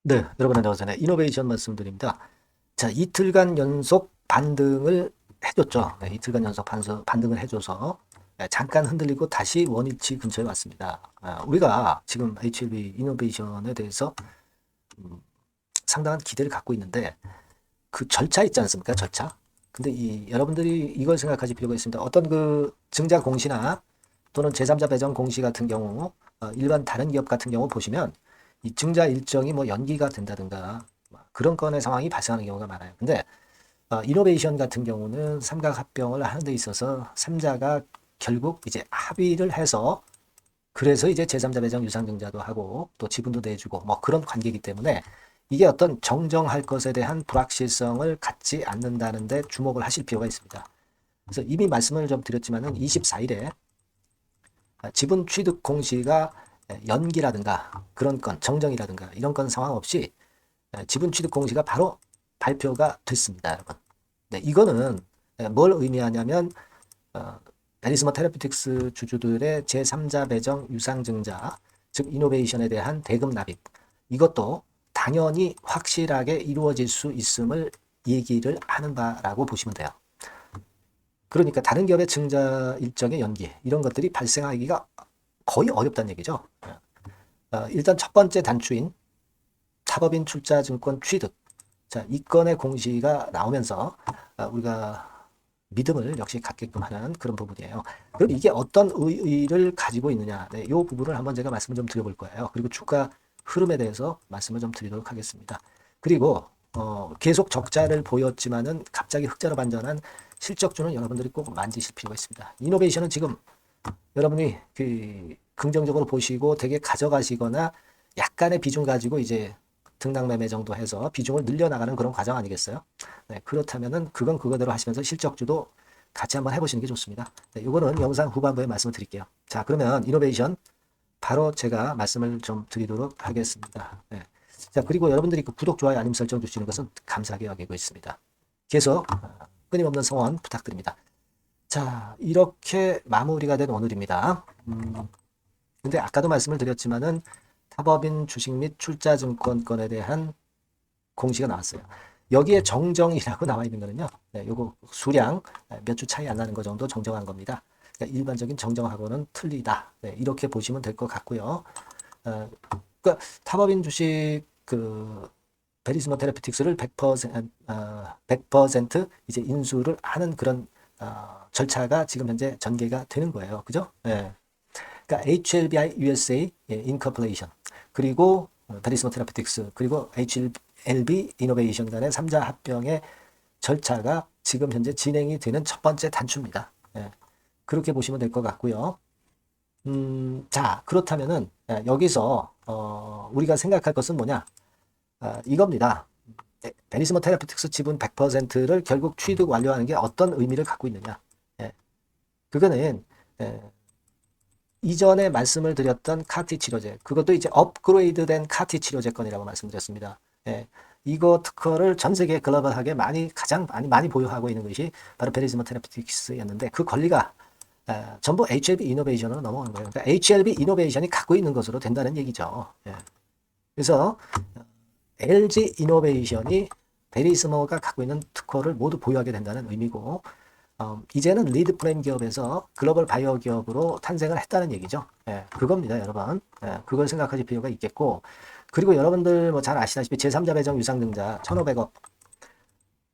네, 여러분 안녕하세요. 네, 이노베이션 말씀드립니다. 자, 이틀간 연속 반등을 해줬죠. 네, 이틀간 연속 반등을 해줘서 네, 잠깐 흔들리고 다시 원위치 근처에 왔습니다. 우리가 지금 HLB 이노베이션에 대해서 상당한 기대를 갖고 있는데 그 절차 있지 않습니까? 절차. 근데 여러분들이 이걸 생각하실 필요가 있습니다. 어떤 그 증자 공시나 또는 제3자 배정 공시 같은 경우 일반 다른 기업 같은 경우 보시면 이 증자 일정이 뭐 연기가 된다든가 그런 건의 상황이 발생하는 경우가 많아요. 근데 이노베이션 같은 경우는 삼각합병을 하는 데 있어서 삼자가 결국 이제 합의를 해서 그래서 이제 제3자 배정 유상증자도 하고 또 지분도 내주고 뭐 그런 관계이기 때문에 이게 어떤 정정할 것에 대한 불확실성을 갖지 않는다는데 주목을 하실 필요가 있습니다. 그래서 이미 말씀을 좀 드렸지만은 24일에 지분 취득 공시가 연기라든가 그런 건 정정이라든가 이런 건 상황 없이 지분 취득 공시가 바로 발표가 됐습니다, 여러분. 네, 이거는 뭘 의미하냐면 베리스모 테라피틱스 주주들의 제3자 배정 유상증자 즉 이노베이션에 대한 대금 납입 이것도 당연히 확실하게 이루어질 수 있음을 얘기를 하는 바라고 보시면 돼요. 그러니까 다른 기업의 증자 일정의 연기 이런 것들이 발생하기가 거의 어렵다는 얘기죠. 일단 첫 번째 단추인 타법인 출자증권 취득. 자, 이 건의 공시가 나오면서 우리가 믿음을 역시 갖게끔 하는 그런 부분이에요. 그럼 이게 어떤 의의를 가지고 있느냐. 네, 이 부분을 한번 제가 말씀을 좀 드려볼 거예요. 그리고 주가 흐름에 대해서 말씀을 좀 드리도록 하겠습니다. 그리고 계속 적자를 보였지만은 갑자기 흑자로 반전한 실적주는 여러분들이 꼭 만지실 필요가 있습니다. 이노베이션은 지금 여러분이 그 긍정적으로 보시고 되게 가져가시거나 약간의 비중 가지고 이제 등락 매매 정도 해서 비중을 늘려나가는 그런 과정 아니겠어요? 네, 그렇다면은 그건 그거대로 하시면서 실적주도 같이 한번 해보시는 게 좋습니다. 네, 이거는 영상 후반부에 말씀을 드릴게요. 자, 그러면 이노베이션 바로 제가 말씀을 좀 드리도록 하겠습니다. 네. 자, 그리고 여러분들이 그 구독, 좋아요, 알림 설정 주시는 것은 감사하게 여기고 있습니다. 계속 끊임없는 성원 부탁드립니다. 자, 이렇게 마무리가 된 오늘입니다. 근데 아까도 말씀을 드렸지만은 타법인 주식 및 출자증권권에 대한 공시가 나왔어요. 여기에 정정이라고 나와 있는 거는요. 네, 요거 수량 몇 주 차이 안 나는 거 정도 정정한 겁니다. 그러니까 일반적인 정정하고는 틀리다. 네, 이렇게 보시면 될 것 같고요. 그러니까 타법인 주식 그 베리스모 테라피틱스를 100% 이제 인수를 하는 그런 절차가 지금 현재 전개가 되는 거예요. 그죠? 네. 그러니까 HLBI USA 인커플레이션 그리고 베리스모 테라피틱스 그리고 HLB 이노베이션 간의 3자 합병의 절차가 지금 현재 진행이 되는 첫 번째 단추입니다. 예, 그렇게 보시면 될 것 같고요. 자, 그렇다면은 여기서 우리가 생각할 것은 뭐냐? 이겁니다. 베리스모 테라피틱스 지분 100%를 결국 취득 완료하는 게 어떤 의미를 갖고 있느냐? 예, 그거는 이전에 말씀을 드렸던 카티 치료제, 그것도 이제 업그레이드된 카티 치료제건이라고 말씀드렸습니다. 예, 이거 특허를 전 세계 글로벌하게 가장 많이 보유하고 있는 것이 바로 베리스모 테라피틱스였는데 그 권리가 전부 HLB 이노베이션으로 넘어오는 거예요. 그러니까 HLB 이노베이션이 갖고 있는 것으로 된다는 얘기죠. 예. 그래서 LG 이노베이션이 베리스모가 갖고 있는 특허를 모두 보유하게 된다는 의미고 이제는 리드 프레임 기업에서 글로벌 바이오 기업으로 탄생을 했다는 얘기죠. 예, 그겁니다, 여러분. 예, 그걸 생각하실 필요가 있겠고, 그리고 여러분들 뭐 잘 아시다시피 제3자 배정 유상증자 1,500억.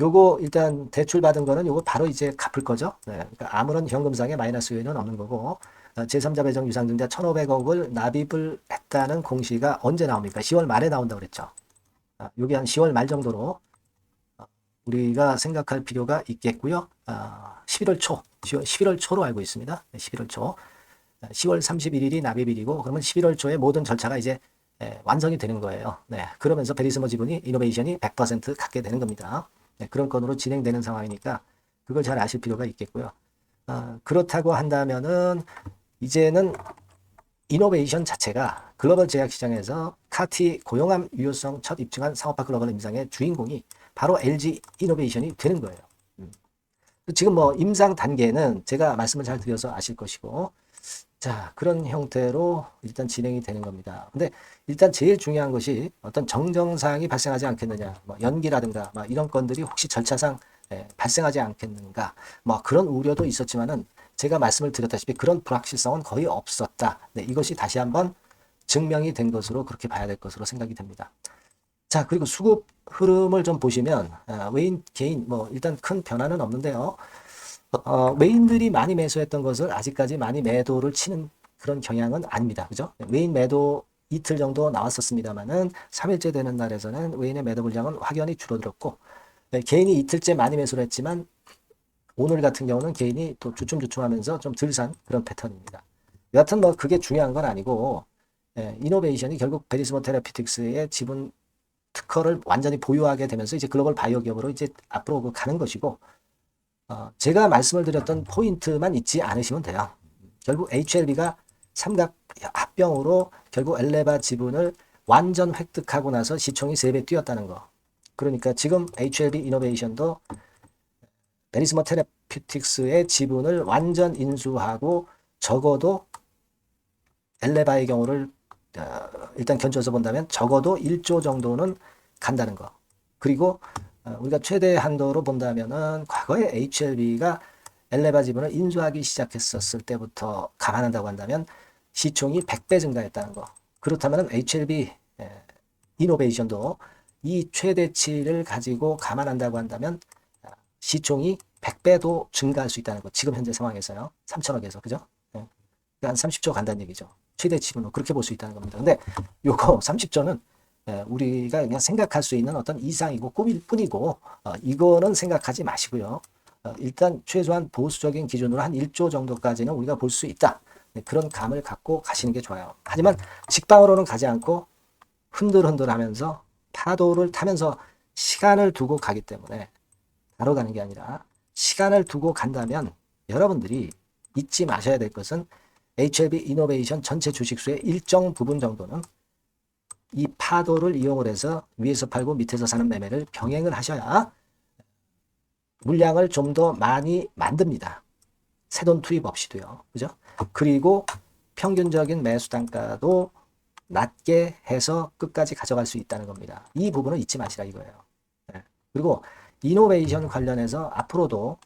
요거 일단 대출 받은 거는 요거 바로 이제 갚을 거죠. 예, 그러니까 아무런 현금상의 마이너스 요인은 없는 거고, 제3자 배정 유상증자 1,500억을 납입을 했다는 공시가 언제 나옵니까? 10월 말에 나온다고 그랬죠. 요게 한 10월 말 정도로 우리가 생각할 필요가 있겠고요. 11월 초, 11월 초로 알고 있습니다. 11월 초. 10월 31일이 납입일이고 그러면 11월 초에 모든 절차가 이제 완성이 되는 거예요. 네, 그러면서 베리스모 지분이 이노베이션이 100% 갖게 되는 겁니다. 네, 그런 건으로 진행되는 상황이니까 그걸 잘 아실 필요가 있겠고요. 그렇다고 한다면은 이제는 이노베이션 자체가 글로벌 제약시장에서 카티 고용함 유효성 첫 입증한 상업화 글로벌 임상의 주인공이 바로 LG 이노베이션이 되는 거예요. 지금 뭐 임상 단계는 제가 말씀을 잘 드려서 아실 것이고 자, 그런 형태로 일단 진행이 되는 겁니다. 근데 일단 제일 중요한 것이 어떤 정정사항이 발생하지 않겠느냐, 뭐 연기라든가 뭐 이런 건들이 혹시 절차상 발생하지 않겠는가, 뭐 그런 우려도 있었지만은 제가 말씀을 드렸다시피 그런 불확실성은 거의 없었다. 네, 이것이 다시 한번 증명이 된 것으로 그렇게 봐야 될 것으로 생각이 됩니다. 자, 그리고 수급 흐름을 좀 보시면 외인 개인 뭐 일단 큰 변화는 없는데요. 외인들이 많이 매수했던 것을 아직까지 많이 매도를 치는 그런 경향은 아닙니다. 그죠? 외인 매도 이틀 정도 나왔었습니다만은 3일째 되는 날에서는 외인의 매도 물량은 확연히 줄어들었고, 개인이 이틀째 많이 매수를 했지만 오늘 같은 경우는 개인이 또 주춤주춤하면서 좀 덜 산 그런 패턴입니다. 여하튼 뭐 그게 중요한 건 아니고, 이노베이션이 결국 베리스모 테라피틱스의 지분 특허를 완전히 보유하게 되면서 이제 글로벌 바이오 기업으로 이제 앞으로 가는 것이고, 제가 말씀을 드렸던 포인트만 잊지 않으시면 돼요. 결국 HLB가 삼각 합병으로 결국 엘레바 지분을 완전 획득하고 나서 시총이 3배 뛰었다는 거. 그러니까 지금 HLB 이노베이션도 베리스모 테라퓨틱스의 지분을 완전 인수하고 적어도 엘레바의 경우를 일단 견줘서 본다면 적어도 1조 정도는 간다는 거. 그리고 우리가 최대 한도로 본다면은 과거에 HLB가 엘레바 지분을 인수하기 시작했었을 때부터 감안한다고 한다면 시총이 100배 증가했다는 거. 그렇다면 HLB 이노베이션도 이 최대치를 가지고 감안한다고 한다면 시총이 100배도 증가할 수 있다는 거. 지금 현재 상황에서요. 3천억에서. 그죠? 그러니까 한 30조 간다는 얘기죠. 최대치분으로 그렇게 볼 수 있다는 겁니다. 근데 요거 30조는 우리가 그냥 생각할 수 있는 어떤 이상이고 꿈일 뿐이고 이거는 생각하지 마시고요. 일단 최소한 보수적인 기준으로 한 1조 정도까지는 우리가 볼 수 있다. 네, 그런 감을 갖고 가시는 게 좋아요. 하지만 직방으로는 가지 않고 흔들흔들 하면서 파도를 타면서 시간을 두고 가기 때문에 바로 가는 게 아니라 시간을 두고 간다면 여러분들이 잊지 마셔야 될 것은 HLB 이노베이션 전체 주식수의 일정 부분 정도는 이 파도를 이용을 해서 위에서 팔고 밑에서 사는 매매를 병행을 하셔야 물량을 좀 더 많이 만듭니다. 새돈 투입 없이도요. 그죠? 그리고 평균적인 매수 단가도 낮게 해서 끝까지 가져갈 수 있다는 겁니다. 이 부분을 잊지 마시라 이거예요. 네. 그리고 이노베이션 관련해서 앞으로도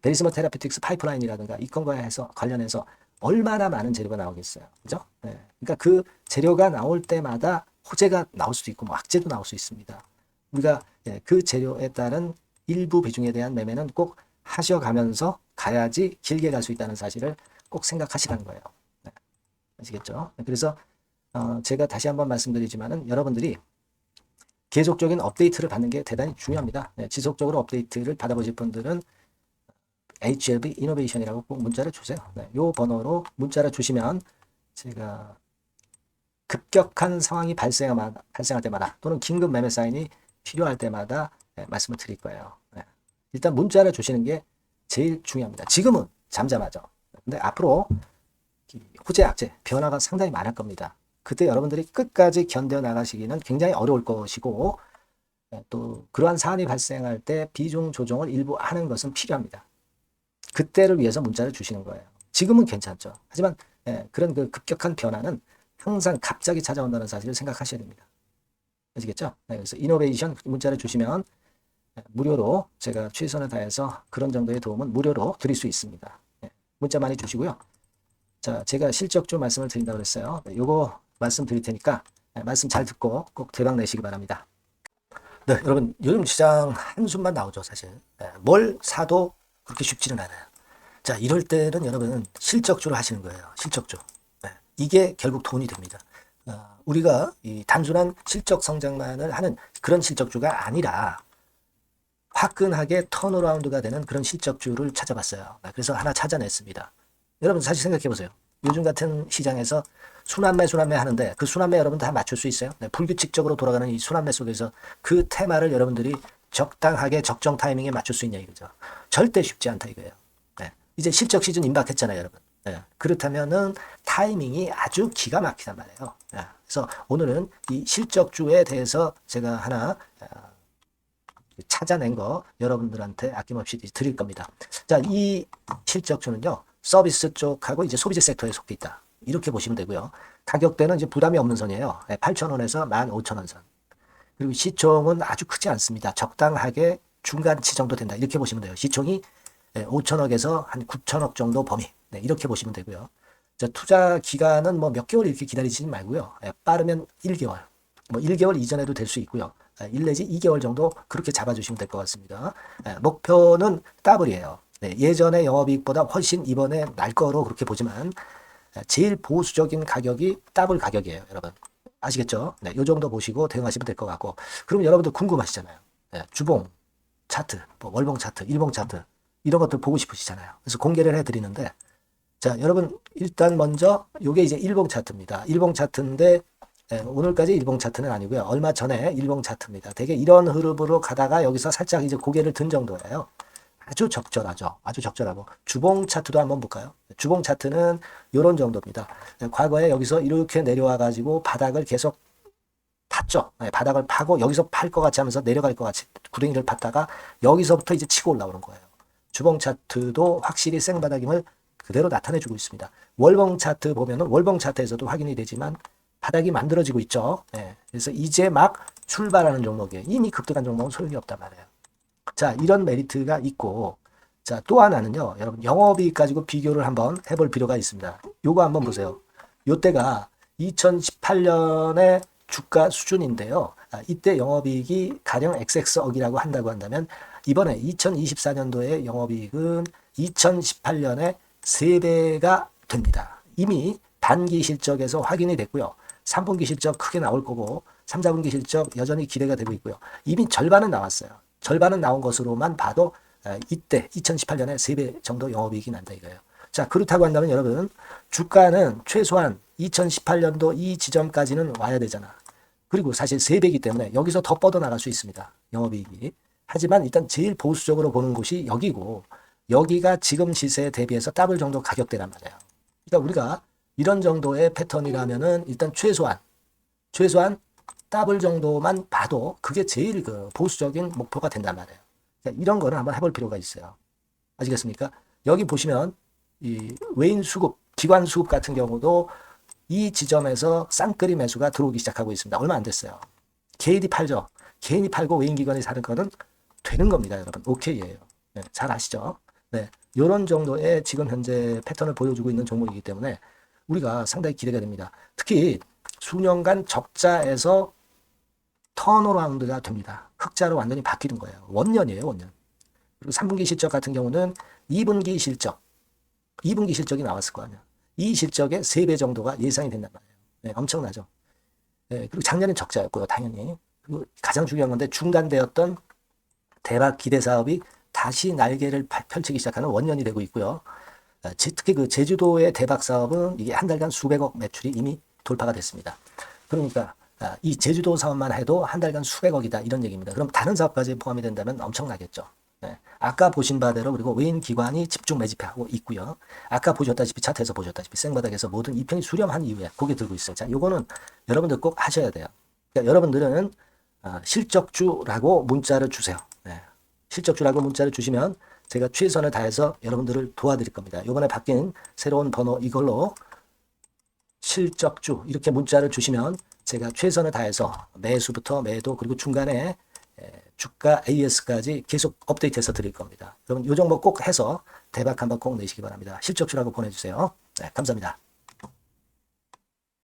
베리스모 테라피틱스 파이프라인이라든가 이 건과 해서 관련해서 얼마나 많은 재료가 나오겠어요. 그죠? 네. 그러니까 그 재료가 나올 때마다 호재가 나올 수도 있고 뭐 악재도 나올 수 있습니다. 우리가 그 재료에 따른 일부 비중에 대한 매매는 꼭 하셔가면서 가야지 길게 갈 수 있다는 사실을 꼭 생각하시라는 거예요. 네. 아시겠죠? 그래서 제가 다시 한번 말씀드리지만은 여러분들이 계속적인 업데이트를 받는 게 대단히 중요합니다. 네. 지속적으로 업데이트를 받아보실 분들은 HLB 이노베이션이라고 꼭 문자를 주세요. 네, 요 번호로 문자를 주시면 제가 급격한 상황이 발생할 때마다 또는 긴급 매매 사인이 필요할 때마다 말씀을 드릴 거예요. 네. 일단 문자를 주시는 게 제일 중요합니다. 지금은 잠잠하죠. 근데 앞으로 호재, 악재, 변화가 상당히 많을 겁니다. 그때 여러분들이 끝까지 견뎌 나가시기는 굉장히 어려울 것이고 또 그러한 사안이 발생할 때 비중 조정을 일부 하는 것은 필요합니다. 그때를 위해서 문자를 주시는 거예요. 지금은 괜찮죠. 하지만 그런 그 급격한 변화는 항상 갑자기 찾아온다는 사실을 생각하셔야 됩니다. 아시겠죠? 그래서 이노베이션 문자를 주시면 무료로 제가 최선을 다해서 그런 정도의 도움은 무료로 드릴 수 있습니다. 문자 많이 주시고요. 자, 제가 실적주 말씀을 드린다고 그랬어요. 요거 말씀 드릴 테니까 말씀 잘 듣고 꼭 대박 내시기 바랍니다. 네, 여러분 요즘 시장 한숨만 나오죠, 사실. 뭘 사도 그렇게 쉽지는 않아요. 자, 이럴 때는 여러분은 실적주를 하시는 거예요. 실적주. 네. 이게 결국 돈이 됩니다. 우리가 이 단순한 실적 성장만을 하는 그런 실적주가 아니라 화끈하게 턴어라운드가 되는 그런 실적주를 찾아봤어요. 그래서 하나 찾아냈습니다. 여러분 사실 생각해 보세요. 요즘 같은 시장에서 순환매 하는데 그 순환매 여러분 다 맞출 수 있어요? 네, 불규칙적으로 돌아가는 이 순환매 속에서 그 테마를 여러분들이 적당하게 적정 타이밍에 맞출 수 있냐 이거죠. 절대 쉽지 않다 이거예요. 네. 이제 실적 시즌 임박했잖아요, 여러분. 네. 그렇다면은 타이밍이 아주 기가 막히단 말이에요. 네. 그래서 오늘은 이 실적주에 대해서 제가 하나 찾아낸 거 여러분들한테 아낌없이 드릴 겁니다. 자, 이 실적주는요, 서비스 쪽하고 이제 소비재 섹터에 속해 있다. 이렇게 보시면 되고요. 가격대는 이제 부담이 없는 선이에요. 8,000원에서 15,000원 선. 그리고 시총은 아주 크지 않습니다. 적당하게 중간치 정도 된다. 이렇게 보시면 돼요. 시총이 5천억에서 한 9천억 정도 범위. 네, 이렇게 보시면 되고요. 자, 투자 기간은 뭐 몇 개월 이렇게 기다리지 말고요. 빠르면 1개월. 뭐 1개월 이전에도 될 수 있고요. 1 내지 2개월 정도 그렇게 잡아주시면 될 것 같습니다. 목표는 더블이에요. 네, 예전의 영업이익보다 훨씬 이번에 날 거로 그렇게 보지만 제일 보수적인 가격이 더블 가격이에요, 여러분. 아시겠죠? 네, 요 정도 보시고 대응하시면 될 것 같고. 그럼 여러분들 궁금하시잖아요. 네, 주봉 차트, 뭐 월봉 차트, 일봉 차트 이런 것들 보고 싶으시잖아요. 그래서 공개를 해드리는데, 자, 여러분 일단 먼저 요게 이제 일봉 차트입니다. 일봉 차트인데 오늘까지 일봉 차트는 아니고요. 얼마 전에 일봉 차트입니다. 되게 이런 흐름으로 가다가 여기서 살짝 이제 고개를 든 정도예요. 아주 적절하죠. 아주 적절하고. 주봉 차트도 한번 볼까요? 주봉 차트는 이런 정도입니다. 과거에 여기서 이렇게 내려와 가지고 바닥을 계속 팠죠. 바닥을 파고 여기서 팔 것 같이 하면서 내려갈 것 같이 구덩이를 팠다가 여기서부터 이제 치고 올라오는 거예요. 주봉 차트도 확실히 생바닥임을 그대로 나타내주고 있습니다. 월봉 차트 보면은 월봉 차트에서도 확인이 되지만 바닥이 만들어지고 있죠. 그래서 이제 막 출발하는 종목이에요. 이미 급등한 종목은 소용이 없단 말이에요. 자, 이런 메리트가 있고, 자, 또 하나는요, 여러분, 영업이익 가지고 비교를 한번 해볼 필요가 있습니다. 요거 한번 보세요. 요때가 2018년의 주가 수준인데요. 이때 영업이익이 가령 XX억이라고 한다고 한다면, 이번에 2024년도의 영업이익은 2018년에 3배가 됩니다. 이미 단기 실적에서 확인이 됐고요. 3분기 실적 크게 나올 거고, 3, 4분기 실적 여전히 기대가 되고 있고요. 이미 절반은 나왔어요. 절반은 나온 것으로만 봐도 이때 2018년에 3배 정도 영업이익이 난다 이거예요. 자, 그렇다고 한다면 여러분 주가는 최소한 2018년도 이 지점까지는 와야 되잖아. 그리고 사실 3배이기 때문에 여기서 더 뻗어나갈 수 있습니다. 영업이익이. 하지만 일단 제일 보수적으로 보는 곳이 여기고 여기가 지금 시세에 대비해서 더블 정도 가격대란 말이에요. 그러니까 우리가 이런 정도의 패턴이라면은 일단 최소한 더블 정도만 봐도 그게 제일 그 보수적인 목표가 된단 말이에요. 그러니까 이런 거를 한번 해볼 필요가 있어요. 아시겠습니까? 여기 보시면 이 외인 수급, 기관 수급 같은 경우도 이 지점에서 쌍끌이 매수가 들어오기 시작하고 있습니다. 얼마 안 됐어요. 개인이 팔죠. 개인이 팔고 외인 기관이 사는 거는 되는 겁니다, 여러분. 오케이예요. 네, 잘 아시죠? 네, 이런 정도의 지금 현재 패턴을 보여주고 있는 종목이기 때문에 우리가 상당히 기대가 됩니다. 특히 수년간 적자에서 턴어라운드가 됩니다. 흑자로 완전히 바뀌는 거예요. 원년이에요, 원년. 그리고 3분기 실적 같은 경우는 2분기 실적이 나왔을 거 아니야. 이 실적의 3배 정도가 예상이 된단 말이에요. 네, 엄청나죠. 네, 그리고 작년엔 적자였고요, 당연히. 그리고 가장 중요한 건데 중단되었던 대박 기대 사업이 다시 날개를 펼치기 시작하는 원년이 되고 있고요. 특히 그 제주도의 대박 사업은 이게 한 달간 수백억 매출이 이미 돌파가 됐습니다. 그러니까 이 제주도 사업만 해도 한 달간 수백억이다 이런 얘기입니다. 그럼 다른 사업까지 포함이 된다면 엄청나겠죠. 네. 아까 보신 바대로 그리고 외인 기관이 집중 매집하고 있고요. 아까 보셨다시피 차트에서 보셨다시피 생바닥에서 모든 이평이 수렴한 이후에 고개 들고 있어요. 자, 요거는 여러분들 꼭 하셔야 돼요. 그러니까 여러분들은 실적주라고 문자를 주세요. 네. 실적주라고 문자를 주시면 제가 최선을 다해서 여러분들을 도와드릴 겁니다. 이번에 바뀐 새로운 번호 이걸로 실적주 이렇게 문자를 주시면 제가 최선을 다해서 매수부터 매도 그리고 중간에 주가 AS까지 계속 업데이트해서 드릴 겁니다. 여러분 이 종목 꼭 해서 대박 한번 꼭 내시기 바랍니다. 실적주라고 보내주세요. 네, 감사합니다.